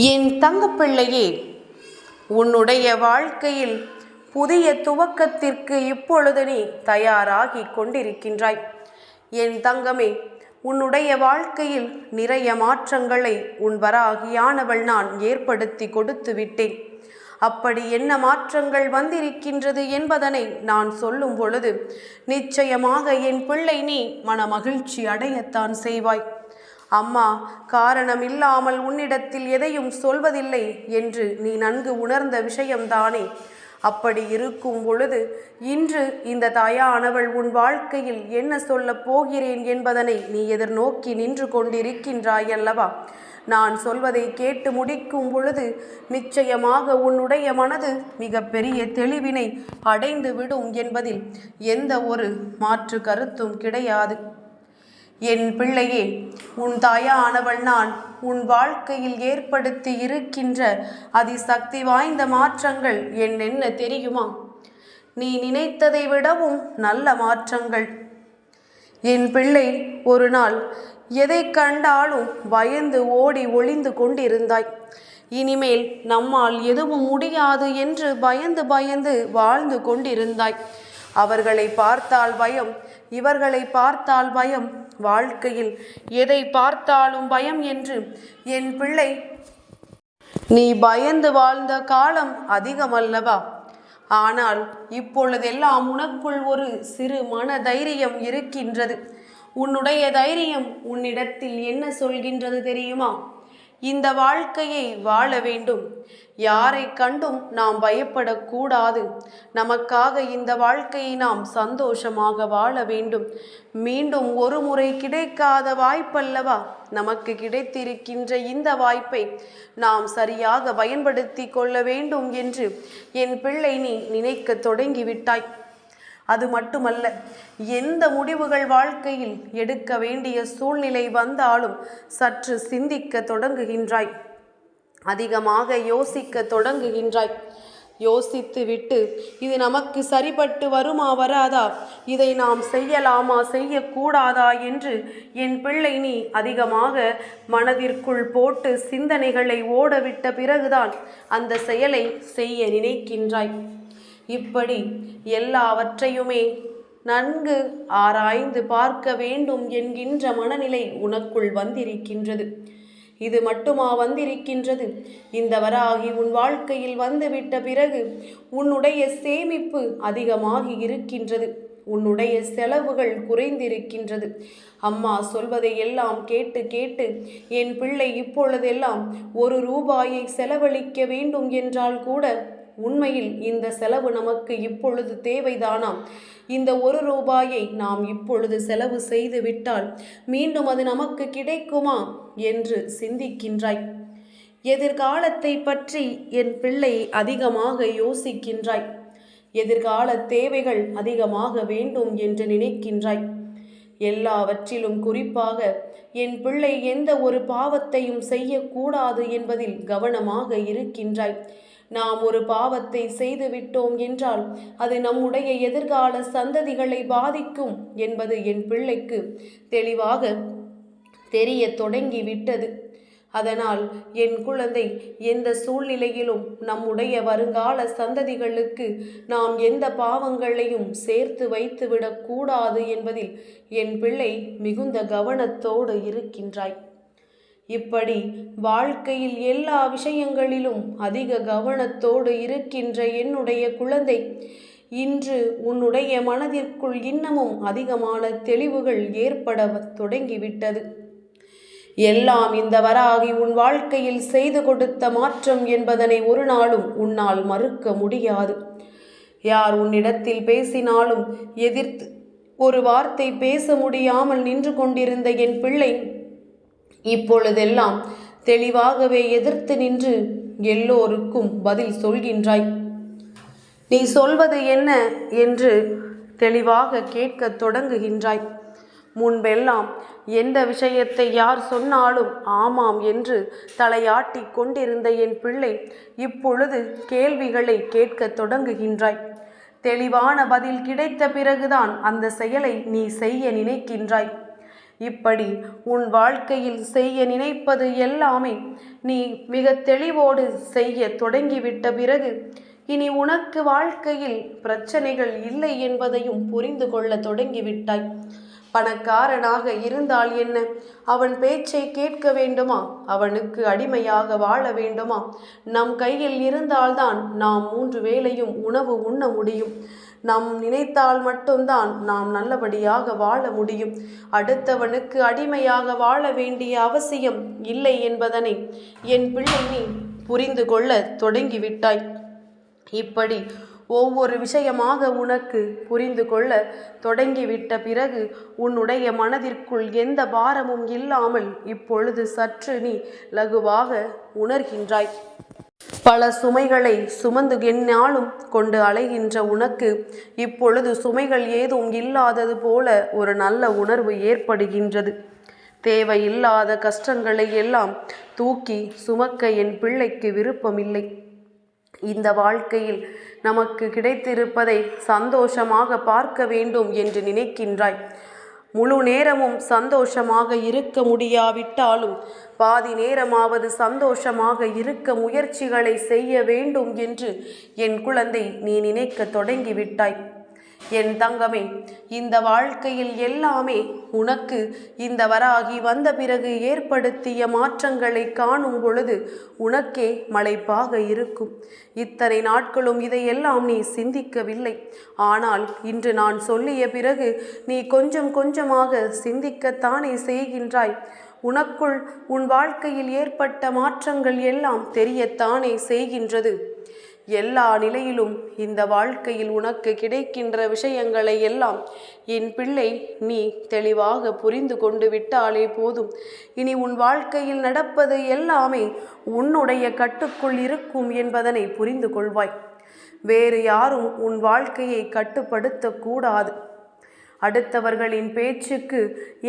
என் தங்கப்பிள்ளையே, உன்னுடைய வாழ்க்கையில் புதிய துவக்கத்திற்கு இப்பொழுது நீ தயாராகி கொண்டிருக்கின்றாய். என் தங்கமே, உன்னுடைய வாழ்க்கையில் நிறைய மாற்றங்களை உன் வராகியானவள் நான் ஏற்படுத்தி கொடுத்து விட்டேன். அப்படி என்ன மாற்றங்கள் வந்திருக்கின்றது என்பதனை நான் சொல்லும் பொழுது நிச்சயமாக என் பிள்ளை நீ மனமகிழ்ச்சி அடையத்தான் செய்வாய். அம்மா காரணமில்லாமல் உன்னிடத்தில் எதையும் சொல்வதில்லை என்று நீ நன்கு உணர்ந்த விஷயம்தானே. அப்படி இருக்கும் பொழுது இன்று இந்த தாயானவள் உன் வாழ்க்கையில் என்ன சொல்லப் போகிறேன் என்பதனை நீ எதிர்நோக்கி நின்று கொண்டிருக்கின்றாயல்லவா? நான் சொல்வதை கேட்டு முடிக்கும் பொழுது நிச்சயமாக உன்னுடைய மனது மிக பெரிய தெளிவினை அடைந்து விடும் என்பதில் எந்த ஒரு மாற்று கருத்தும் கிடையாது. என் பிள்ளையே, உன் தாயானவள் நான் உன் வாழ்க்கையில் ஏற்படுத்தி இருக்கின்ற அதிசக்தி வாய்ந்த மாற்றங்கள் என்னென்ன தெரியுமா? நீ நினைத்ததை விடவும் நல்ல மாற்றங்கள். என் பிள்ளை, ஒரு நாள் எதை கண்டாலும் பயந்து ஓடி ஒளிந்து கொண்டிருந்தாய். இனிமேல் நம்மால் எதுவும் முடியாது என்று பயந்து பயந்து வாழ்ந்து கொண்டிருந்தாய். அவர்களை பார்த்தால் பயம், இவர்களை பார்த்தால் பயம், வாழ்க்கையில் எதை பார்த்தாலும் பயம் என்று என் பிள்ளை நீ பயந்து வாழ்ந்த காலம் அதிகமல்லவா? ஆனால் இப்பொழுதெல்லாம் உனக்குள் ஒரு சிறு மன தைரியம் இருக்கின்றது. உன்னுடைய தைரியம் உன்னிடத்தில் என்ன சொல்கின்றது தெரியுமா? இந்த வாழ்க்கையை வாழ வேண்டும். யாரை கண்டும் நாம் பயப்படக்கூடாது. நமக்காக இந்த வாழ்க்கையை நாம் சந்தோஷமாக வாழ வேண்டும். மீண்டும் ஒரு முறை கிடைக்காத வாய்ப்பல்லவா நமக்கு கிடைத்திருக்கின்ற இந்த வாய்ப்பை நாம் சரியாக பயன்படுத்தி கொள்ள வேண்டும் என்று என் பிள்ளை நீ நினைக்க தொடங்கிவிட்டாய். அது மட்டுமல்ல, எந்த முடிவுகள் வாழ்க்கையில் எடுக்க வேண்டிய சூழ்நிலை வந்தாலும் சற்று சிந்திக்க தொடங்குகின்றாய். அதிகமாக யோசிக்க தொடங்குகின்றாய். யோசித்து விட்டு இது நமக்கு சரிபட்டு வருமா வராதா, இதை நாம் செய்யலாமா செய்யக்கூடாதா என்று என் பிள்ளை நீ அதிகமாக மனதிற்குள் போட்டு சிந்தனைகளை ஓடவிட்ட பிறகுதான் அந்த செயலை செய்ய நினைக்கின்றாய். இப்படி எல்லாவற்றையுமே நன்கு ஆராய்ந்து பார்க்க வேண்டும் என்கின்ற மனநிலை உனக்குள் வந்திருக்கின்றது. இது மட்டுமா வந்திருக்கின்றது? இந்த வராகி உன் வாழ்க்கையில் வந்துவிட்ட பிறகு உன்னுடைய சேமிப்பு அதிகமாகி இருக்கின்றது. உன்னுடைய செலவுகள் குறைந்திருக்கின்றது. அம்மா சொல்வதை எல்லாம் கேட்டு கேட்டு என் பிள்ளை இப்பொழுதெல்லாம் 1 ரூபாயை செலவழிக்க வேண்டும் என்றால் கூட உண்மையில் இந்த செலவு நமக்கு இப்பொழுது தேவைதானாம்? இந்த 1 ரூபாயை நாம் இப்பொழுது செலவு செய்து விட்டால் மீண்டும் அது நமக்கு கிடைக்குமா என்று சிந்திக்கின்றாய். எதிர்காலத்தை பற்றி என் பிள்ளை அதிகமாக யோசிக்கின்றாய். எதிர்கால தேவைகள் அதிகமாக வேண்டும் என்று நினைக்கின்றாய். எல்லாவற்றிலும் குறிப்பாக என் பிள்ளை எந்த ஒரு பாவத்தையும் செய்யக்கூடாது என்பதில் கவனமாக இருக்கின்றாய். நாம் ஒரு பாவத்தை செய்துவிட்டோம் என்றால் அது நம்முடைய எதிர்கால சந்ததிகளை பாதிக்கும் என்பது என் பிள்ளைக்கு தெளிவாக தெரிய தொடங்கிவிட்டது. அதனால் என் குழந்தை, எந்த சூழ்நிலையிலும் நம்முடைய வருங்கால சந்ததிகளுக்கு நாம் எந்த பாவங்களையும் சேர்த்து வைத்துவிடக்கூடாது என்பதில் என் பிள்ளை மிகுந்த கவனத்தோடு இருக்கின்றாய். இப்படி வாழ்க்கையில் எல்லா விஷயங்களிலும் அதிக கவனத்தோடு இருக்கின்ற என்னுடைய குழந்தை, இன்று உன்னுடைய மனதிற்குள் இன்னமும் அதிகமான தெளிவுகள் ஏற்பட தொடங்கிவிட்டது. எல்லாம் இந்த வராகி உன் வாழ்க்கையில் செய்து கொடுத்த மாற்றம் என்பதனை ஒரு நாளும் உன்னால் மறுக்க முடியாது. யார் உன்னிடத்தில் பேசினாலும் எதிர்த்து ஒரு வார்த்தை பேச முடியாமல் நின்று கொண்டிருந்த என் பிள்ளை இப்பொழுதெல்லாம் தெளிவாகவே எதிர்த்து நின்று எல்லோருக்கும் பதில் சொல்கின்றாய். நீ சொல்வது என்ன என்று தெளிவாக கேட்க தொடங்குகின்றாய். முன்பெல்லாம் எந்த விஷயத்தை யார் சொன்னாலும் ஆமாம் என்று தலையாட்டி கொண்டிருந்த என் பிள்ளை இப்பொழுது கேள்விகளை கேட்க தொடங்குகின்றாய். தெளிவான பதில் கிடைத்த பிறகுதான் அந்த செயலை நீ செய்ய நினைக்கின்றாய். இப்படி உன் வாழ்க்கையில் செய்ய நினைப்பது எல்லாமே நீ மிக தெளிவோடு செய்ய தொடங்கிவிட்ட பிறகு இனி உனக்கு வாழ்க்கையில் பிரச்சனைகள் இல்லை என்பதையும் புரிந்து கொள்ள தொடங்கிவிட்டாய். பணக்காரனாக இருந்தால் என்ன, அவன் பேச்சை கேட்க வேண்டுமா? அவனுக்கு அடிமையாக வாழ வேண்டுமா? நம் கையில் இருந்தால்தான் நாம் 3 வேளையும் உணவு உண்ண முடியும். நாம் நினைத்தால் மட்டும்தான் நாம் நல்லபடியாக வாழ முடியும். அடுத்தவனுக்கு அடிமையாக வாழ வேண்டிய அவசியம் இல்லை என்பதனை என் பிள்ளை நீ புரிந்து கொள்ள தொடங்கிவிட்டாய். இப்படி ஒவ்வொரு விஷயமாக உனக்கு புரிந்து கொள்ள தொடங்கிவிட்ட பிறகு உன்னுடைய மனதிற்குள் எந்த பாரமும் இல்லாமல் இப்பொழுது சற்று நீ லகுவாக உணர்கின்றாய். பல சுமைகளை சுமந்து எந்நாளும் கொண்டு அலைகின்ற உனக்கு இப்பொழுது சுமைகள் ஏதும் இல்லாதது போல ஒரு நல்ல உணர்வு ஏற்படுகின்றது. தேவையில்லாத கஷ்டங்களை எல்லாம் தூக்கி சுமக்க என் பிள்ளைக்கு விருப்பமில்லை. இந்த வாழ்க்கையில் நமக்கு கிடைத்திருப்பதை சந்தோஷமாக பார்க்க வேண்டும் என்று நினைக்கின்றாய். முழு நேரமும் சந்தோஷமாக இருக்க முடியாவிட்டாலும் பாதி நேரமாவது சந்தோஷமாக இருக்க முயற்சிகளை செய்ய வேண்டும் என்று என் குழந்தை நீ நினைக்க தொடங்கிவிட்டாய். என் தங்கமே, இந்த வாழ்க்கையில் எல்லாமே உனக்கு இந்த வராகி வந்த பிறகு ஏற்படுத்திய மாற்றங்களை காணும் பொழுது உனக்கே மலைப்பாக இருக்கும். இத்தனை நாட்களும் இதையெல்லாம் நீ சிந்திக்கவில்லை. ஆனால் இன்று நான் சொல்லிய பிறகு நீ கொஞ்சம் கொஞ்சமாக சிந்திக்கத்தானே செய்கின்றாய். உனக்குள் உன் வாழ்க்கையில் ஏற்பட்ட மாற்றங்கள் எல்லாம் தெரியத்தானே செய்கின்றது. எல்லா நிலையிலும் இந்த வாழ்க்கையில் உனக்கு கிடைக்கின்ற விஷயங்களை எல்லாம் என் பிள்ளை நீ தெளிவாக புரிந்து கொண்டு விட்டாலே போதும். இனி உன் வாழ்க்கையில் நடப்பது எல்லாமே உன்னுடைய கட்டுக்குள் இருக்கும் என்பதனை புரிந்து கொள்வாய். வேறு யாரும் உன் வாழ்க்கையை கட்டுப்படுத்தக்கூடாது. அடுத்தவர்களின் பேச்சுக்கு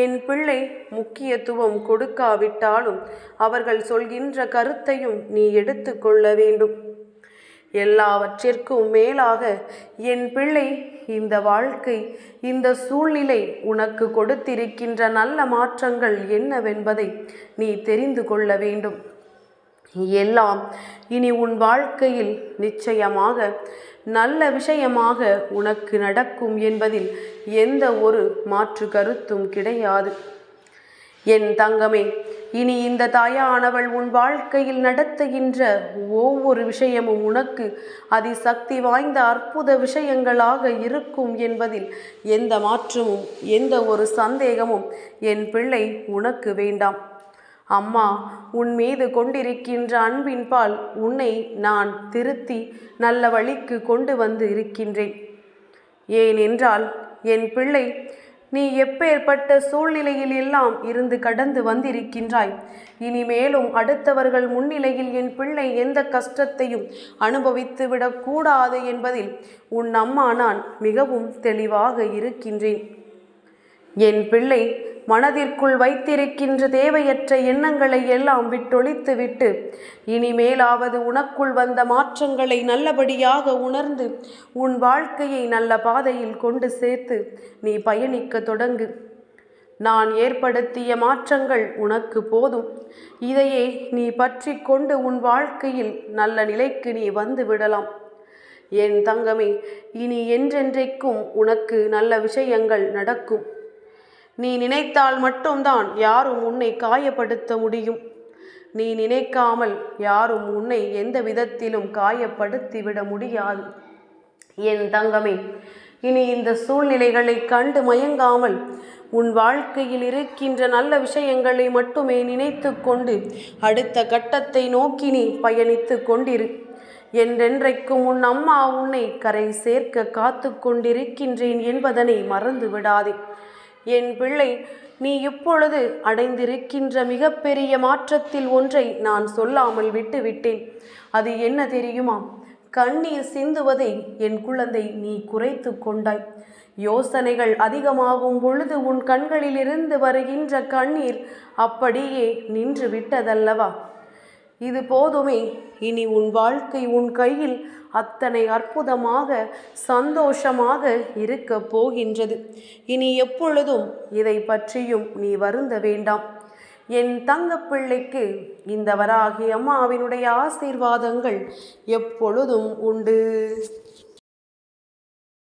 என் பிள்ளை முக்கியத்துவம் கொடுக்காவிட்டாலும் அவர்கள் சொல்கின்ற கருத்தையும் நீ எடுத்து கொள்ள வேண்டும். எல்லாவற்றிற்கும் மேலாக என் பிள்ளை, இந்த வாழ்க்கை, இந்த சூழ்நிலை உனக்கு கொடுத்திருக்கின்ற நல்ல மாற்றங்கள் என்னவென்பதை நீ தெரிந்து கொள்ள வேண்டும். எல்லாம் இனி உன் வாழ்க்கையில் நிச்சயமாக நல்ல விஷயமாக உனக்கு நடக்கும் என்பதில் எந்த ஒரு மாற்று கருத்தும் கிடையாது. என் தங்கமே, இனி இந்த தாயானவள் உன் வாழ்க்கையில் நடத்துகின்ற ஒவ்வொரு விஷயமும் உனக்கு அதிசக்தி வாய்ந்த அற்புத விஷயங்களாக இருக்கும் என்பதில் எந்த மாற்றமும் எந்த ஒரு சந்தேகமும் என் பிள்ளை உனக்கு வேண்டாம். அம்மா உன் மீது கொண்டிருக்கின்ற அன்பின் பால் உன்னை நான் திருத்தி நல்ல வழிக்கு கொண்டு வந்து இருக்கின்றேன். ஏனென்றால் என் பிள்ளை, நீ எப்பேற்பட்ட சூழ்நிலையில் எல்லாம் இருந்து கடந்து வந்திருக்கின்றாய். இனிமேலும் அடுத்தவர்கள் முன்னிலையில் என் பிள்ளை எந்த கஷ்டத்தையும் அனுபவித்து விடக்கூடாது என்பதில் உன் அம்மா நான் மிகவும் தெளிவாக இருக்கின்றேன். என் பிள்ளை, மனதிற்குள் வைத்திருக்கின்ற தேவையற்ற எண்ணங்களை எல்லாம் விட்டொழித்து விட்டு இனிமேலாவது உனக்குள் வந்த மாற்றங்களை நல்லபடியாக உணர்ந்து உன் வாழ்க்கையை நல்ல பாதையில் கொண்டு சேர்த்து நீ பயணிக்க தொடங்கு. நான் ஏற்படுத்திய மாற்றங்கள் உனக்கு போதும். இதையே நீ பற்றி கொண்டு உன் வாழ்க்கையில் நல்ல நிலைக்கு நீ வந்து விடலாம். என் தங்கமே, இனி என்றென்றைக்கும் உனக்கு நல்ல விஷயங்கள் நடக்கும். நீ நினைத்தால் மட்டும்தான் யாரும் உன்னை காயப்படுத்த முடியும். நீ நினைக்காமல் யாரும் உன்னை எந்த விதத்திலும் காயப்படுத்திவிட முடியாது. என் தங்கமே, இனி இந்த சூழ்நிலைகளை கண்டு மயங்காமல் உன் வாழ்க்கையில் இருக்கின்ற நல்ல விஷயங்களை மட்டுமே நினைத்து கொண்டு அடுத்த கட்டத்தை நோக்கி நீ பயணித்து கொண்டிரு. என்றென்றைக்கும் உன் அம்மா உன்னை கரை சேர்க்க காத்து கொண்டிருக்கின்றேன் என்பதனை மறந்து விடாதே. என் பிள்ளை, நீ இப்பொழுது அடைந்திருக்கின்ற மிகப்பெரிய மாற்றத்தில் ஒன்றை நான் சொல்லாமல் விட்டுவிட்டேன். அது என்ன தெரியுமா? கண்ணீர் சிந்துவதை என் குழந்தை நீ குறைத்து கொண்டாய். யோசனைகள் அதிகமாகும் பொழுது உன் கண்களிலிருந்து வருகின்ற கண்ணீர் அப்படியே நின்று விட்டதல்லவா? இது போதுமே. இனி உன் வாழ்க்கை உன் கையில் அத்தனை அற்புதமாக சந்தோஷமாக இருக்க போகின்றது. இனி எப்பொழுதும் இதை பற்றியும் நீ வருந்த வேண்டாம். என் தங்கப்பிள்ளைக்கு இந்த வராகி அம்மாவினுடைய ஆசீர்வாதங்கள் எப்பொழுதும் உண்டு.